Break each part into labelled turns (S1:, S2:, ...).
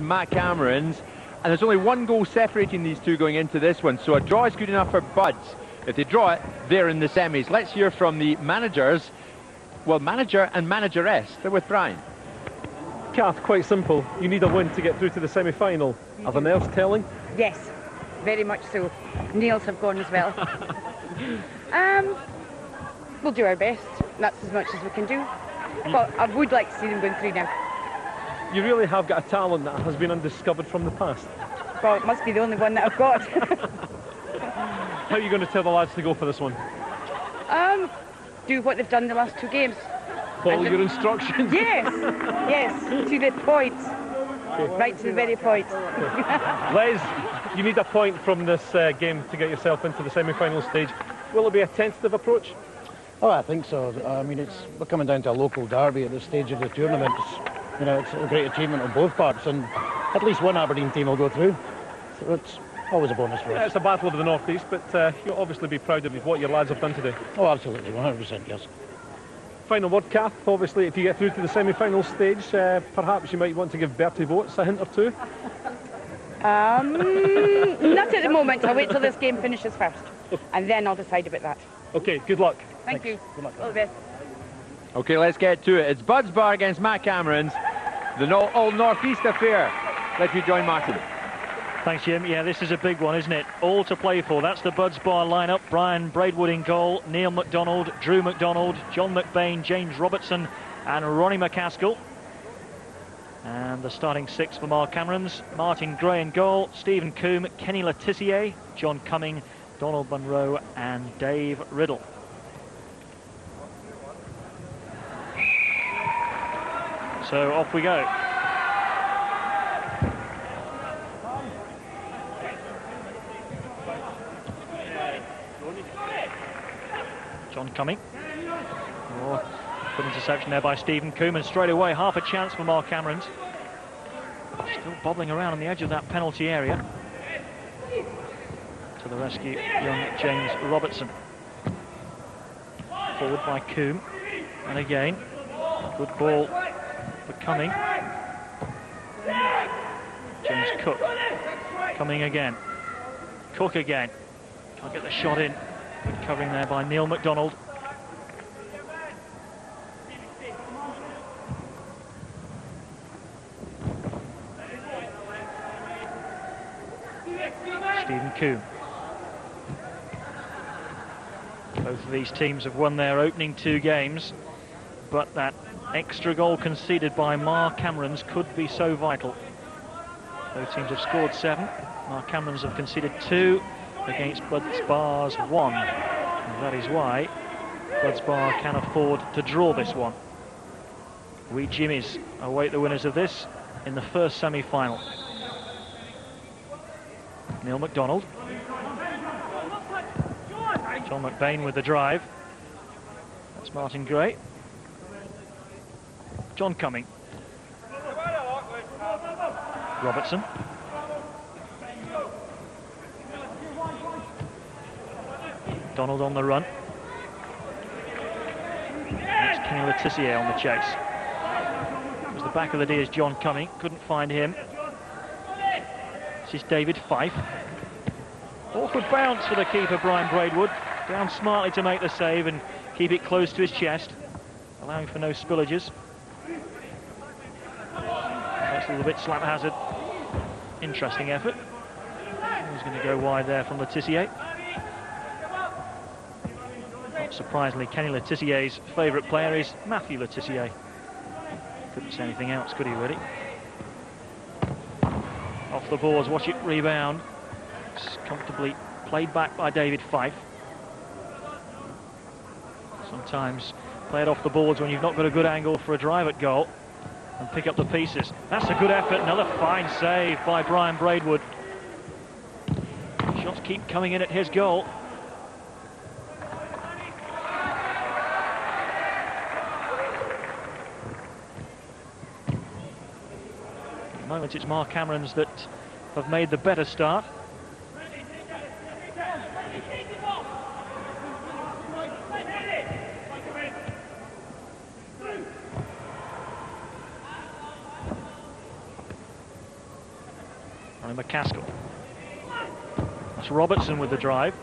S1: Mac Camerons, and there's only one goal separating these two going into this one, so a draw is good enough for Budz. If they draw it, they're in the semis. Let's hear from the managers, well, manager and manageress. They're with Brian.
S2: Kath, quite simple. You need a win to get through to the semi-final. Are the nerves telling?
S3: Yes, very much so. Nails have gone as well. We'll do our best. That's as much as we can do. But I would like to see them going through now.
S2: You really have got a talent that has been undiscovered from the past.
S3: Well, it must be the only one that I've got.
S2: How are you going to tell the lads to go for this one?
S3: Do what they've done the last two games.
S2: Follow your instructions?
S3: Yes, yes, to the point.
S2: Okay.
S3: Right to the very point.
S2: Les, you need a point from this game to get yourself into the semi-final stage. Will it be a tentative approach?
S4: Oh, I think so. I mean, we're coming down to a local derby at this stage of the tournament. It's a great achievement on both parts, and at least one Aberdeen team will go through. So it's always a bonus for us.
S2: Yeah, it's a battle of the North East, but you'll obviously be proud of what your lads have done today.
S4: Oh, absolutely, 100%, yes.
S2: Final word, Kath. Obviously, if you get through to the semi-final stage, perhaps you might want to give Bertie Votes a hint or two.
S3: Not at the moment. I'll wait till this game finishes first, and then I'll decide about that.
S2: Okay, good luck.
S3: Thank you.
S4: Good luck.
S3: All the best.
S1: Okay, let's get to it. It's Budz Bar against Mac Camerons, the all North-East affair. Let you join Martin.
S5: Thanks, Jim. Yeah, this is a big one, isn't it? All to play for. That's the Budz Bar lineup. Brian Braidwood in goal, Neil MacDonald, Drew MacDonald, John McBain, James Robertson and Ronnie McCaskill. And the starting six for Mac Camerons: Martin Gray in goal, Stephen Coombe, Kenny Letitia, John Cumming, Donald Munro and Dave Riddle. So off we go. John Cumming. Oh, good interception there by Stephen Coombe, and straight away half a chance for Mac Camerons. Still bobbling around on the edge of that penalty area. To the rescue, young James Robertson. Forward by Coombe, and again, good ball for Cumming. James Cook, Cumming again. Cook again. Can't get the shot in. Good covering there by Neil MacDonald. Stephen Coombe. Both of these teams have won their opening two games, but that extra goal conceded by Mac Camerons could be so vital. Both teams have scored 7. Mac Camerons have conceded 2 against Budz Bar's 1. And that is why Budz Bar can afford to draw this one. We Jimmies await the winners of this in the first semi-final. Neil MacDonald. John McBain with the drive. That's Martin Gray. John Cumming. Robertson. Donald on the run. That's Kenny Letitia on the chase. It was the back of the D as John Cumming. Couldn't find him. This is David Fife. Awkward bounce for the keeper, Brian Braidwood. Down smartly to make the save and keep it close to his chest, allowing for no spillages. That's a little bit slap hazard. Interesting effort. He's going to go wide there from Letitia. Not surprisingly, Kenny Letitia's favourite player is Matthew Letitia. Couldn't say anything else, could he, really? Off the boards, watch it rebound. It's comfortably played back by David Fife. Sometimes play it off the boards when you've not got a good angle for a drive at goal and pick up the pieces. That's a good effort, another fine save by Brian Braidwood. Shots keep coming in at his goal. At the moment it's Mac Camerons that have made the better start. And Tynecastle. That's Robertson with the drive.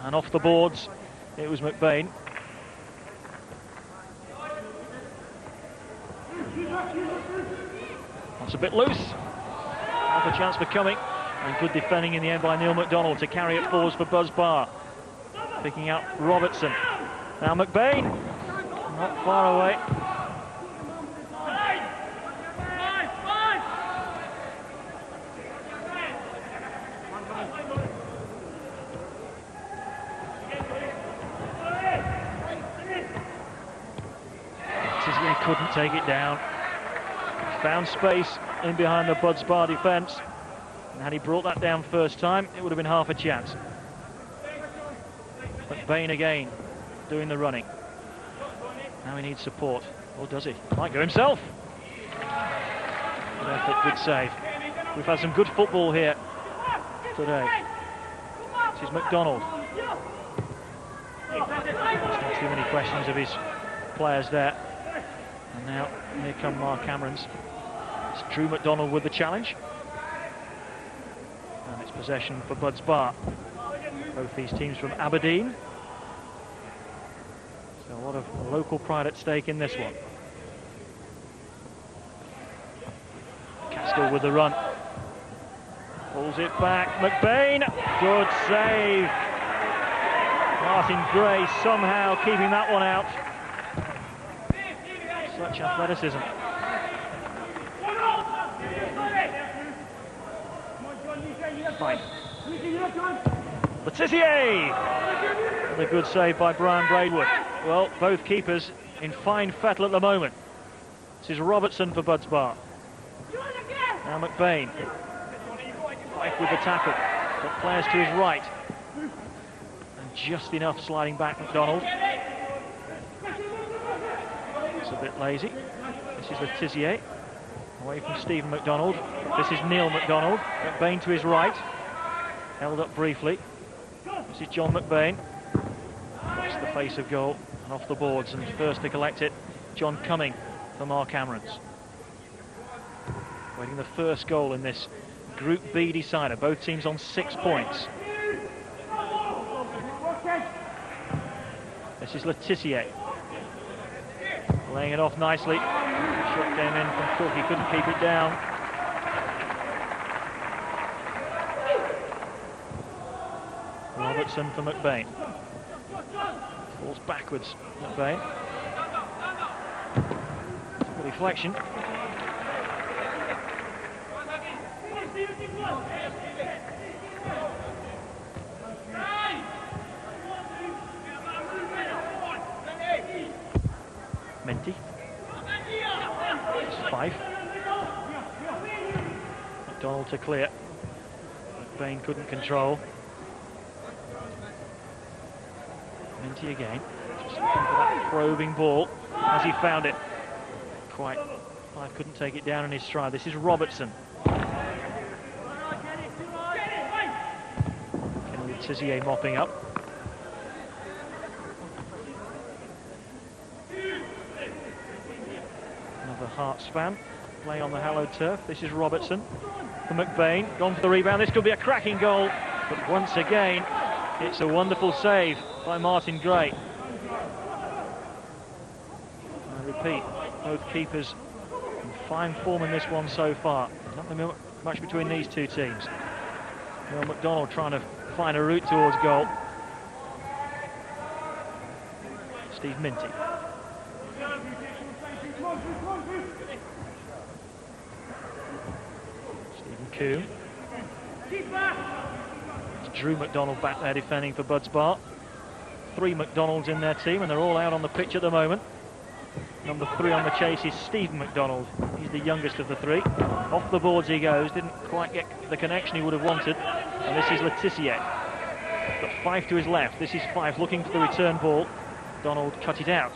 S5: And off the boards, it was McBain. That's a bit loose. Half a chance for coming. And good defending in the end by Neil MacDonald to carry it forwards for Budz Bar. Picking out Robertson. Now McBain. Not far away. Tizier couldn't take it down. Found space in behind the Budz Bar defence. And had he brought that down first time, it would have been half a chance. McBain again, doing the running. Now he needs support. Or does he? Might go himself. Good effort, good save. We've had some good football here today. This is MacDonald. Not too many questions of his players there. And now here come Mark Cameron's. It's Drew MacDonald with the challenge. And it's possession for Budz Bar. Both these teams from Aberdeen. So a lot of local pride at stake in this one. Castle with the run. Pulls it back. McBain. Good save. Martin Gray somehow keeping that one out. Such athleticism. Fine. Letizier! And a good save by Brian Braidwood. Well, both keepers in fine fettle at the moment. This is Robertson for Budz Bar. Now McBain. Fife with the tackle. Got players to his right. And just enough sliding back MacDonald. It's a bit lazy. This is Letizier. Away from Stephen MacDonald. This is Neil MacDonald. McBain to his right. Held up briefly. This is John McBain. Across the face of goal and off the boards. And first to collect it, John Cumming for Mark Cameron's. Waiting the first goal in this Group B decider. Both teams on 6 points. This is Letizier. Laying it off nicely. Shot came in from Cook. He couldn't keep it down. Robertson for McBain. Falls backwards, McBain. Good deflection. Minty. It's Fife. MacDonald to clear. McBain couldn't control. Minty again. Just looking for that probing ball as he found it. Quite. Fife couldn't take it down in his stride. This is Robertson. Tizier mopping up. Another Hart span. Play on the hallowed turf. This is Robertson for McBain. Gone for the rebound. This could be a cracking goal. But once again, it's a wonderful save by Martin Gray. I repeat, both keepers in fine form in this one so far. Not much between these two teams. Neil MacDonald trying to find a route towards goal. Steve Minty. Stephen Coombe. It's Drew MacDonald back there defending for Budz Bar. 3 MacDonalds in their team and they're all out on the pitch at the moment. Number 3 on the chase is Stephen MacDonald. He's the youngest of the 3. Off the boards he goes. Didn't quite get the connection he would have wanted. And this is Letizier. Got Fife to his left. This is Fife looking for the return ball. Donald cut it out.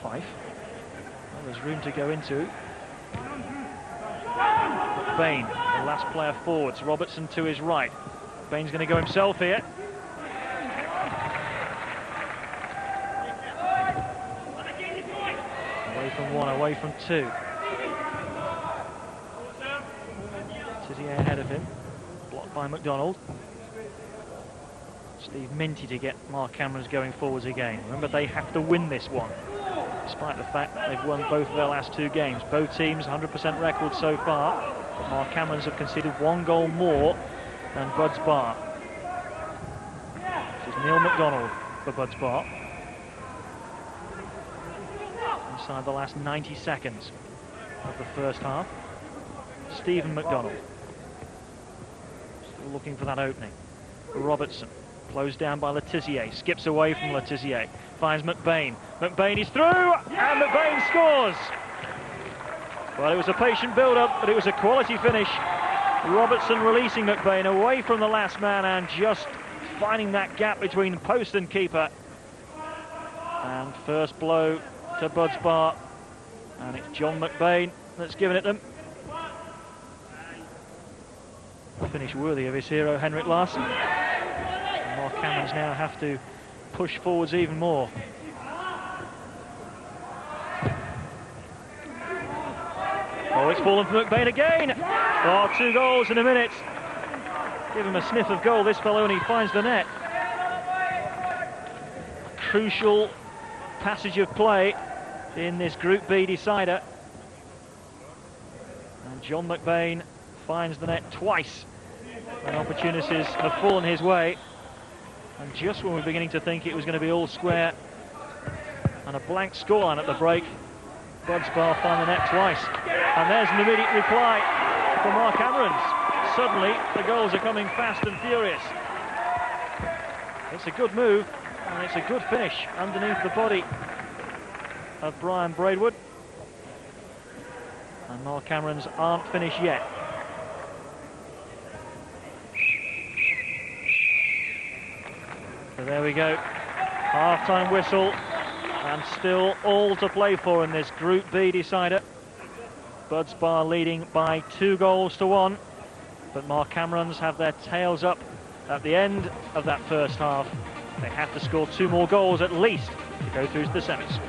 S5: Fife. Well, there's room to go into. McBain, the last player forwards. Robertson to his right. McBain's going to go himself here. Away Away from one, away from two. Tizier ahead of him, blocked by McDonald. Steve Minty to get Mark Camerons going forwards again. Remember, they have to win this one, despite the fact that they've won both of their last two games. Both teams 100% record so far, but Mark Camerons have conceded 1 goal more than Budz Bar. This is Neil McDonald for Budz Bar. Inside the last 90 seconds of the first half. Stephen McDonald still looking for that opening. Robertson closed down by Letizier, skips away from Letizier, finds McBain. McBain is through, and McBain scores! Well, it was a patient build-up, but it was a quality finish. Robertson releasing McBain away from the last man and just finding that gap between post and keeper. And first blow to Budz Bar, and it's John McBain that's given it them. A finish worthy of his hero, Henrik Larsson. And Mark Camerons now have to push forwards even more. Oh, it's fallen for McBain again. Oh, 2 goals in a minute. Give him a sniff of goal. This fellow only finds the net. A crucial passage of play in this Group B decider. And John McBain finds the net twice when opportunities have fallen his way. And just when we're beginning to think it was going to be all square and a blank scoreline at the break, Budz Bar find the net twice. And there's an immediate reply from Mark Camerons. Suddenly, the goals are coming fast and furious. It's a good move, and it's a good finish underneath the body of Brian Braidwood. And Mark Camerons aren't finished yet. So there we go. Half-time whistle. And still all to play for in this Group B decider. Budz Bar leading by 2 goals to 1. But Mark Camerons have their tails up at the end of that first half. They have to score 2 more goals at least to go through to the semis.